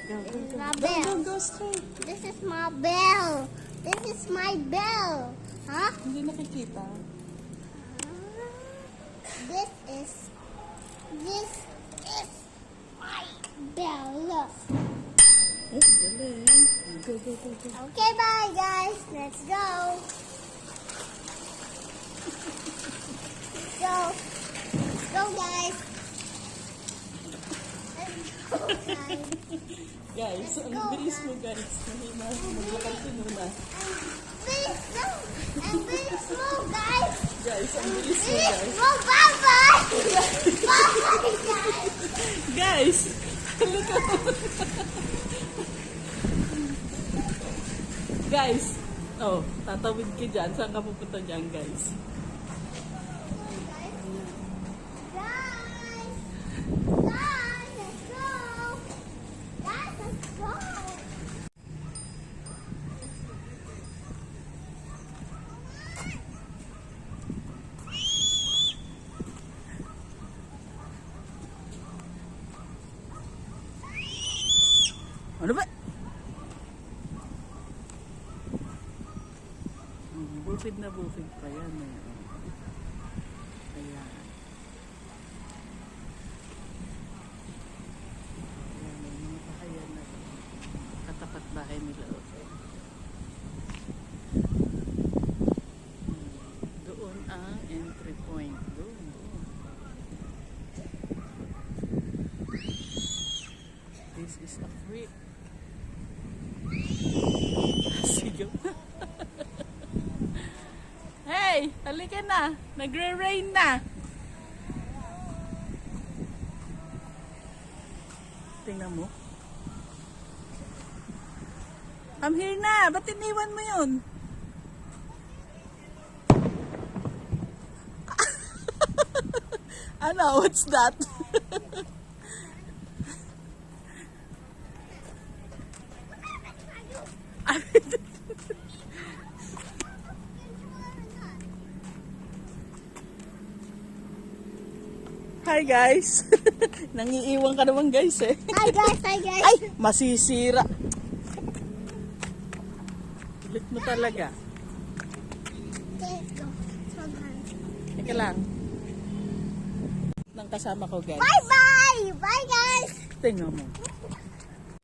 Go, go, go. My Go, bell. go, go straight. This is my bell. This is my bell. Huh? Hindi nakikita. This is my bell. Look. Oh, galing. Go, go, go, go. Okay, bye guys. Let's go. Let's go. Let's go, guys. Let's go, guys. Guys, ang bilis mo guys. Mahina. Maglakad si Nuna. Very slow. And very slow, guys. Guys, ang bilis mo Very guys. slow. Bye-bye. Bye-bye, guys. Guys! Halika. Guys! Oh, tatawid ka dyan. Saan ka pupunta dyan, guys? Guys, let's go. Guys, let's go. Ano ba? Bukid na bukid pa yan. Eh. Ayan. Ayan, may mga bahayan na katapat bahay nila. Doon ang entry point. Doon. This is a creek. Sigaw na. Hey, halika na. Nagre-rain na. Tingnan mo. I'm here na. Ba't iniwan mo yun? Ano? What's that? Hi guys. Nangiiwan ka naman guys eh. Hi guys, hi guys. Ay, masisira. Ulit mo talaga. Okay, let's go. Let's go, guys. Teka lang. Nang kasama ko guys. Bye-bye. Bye, guys. Tingnan mo.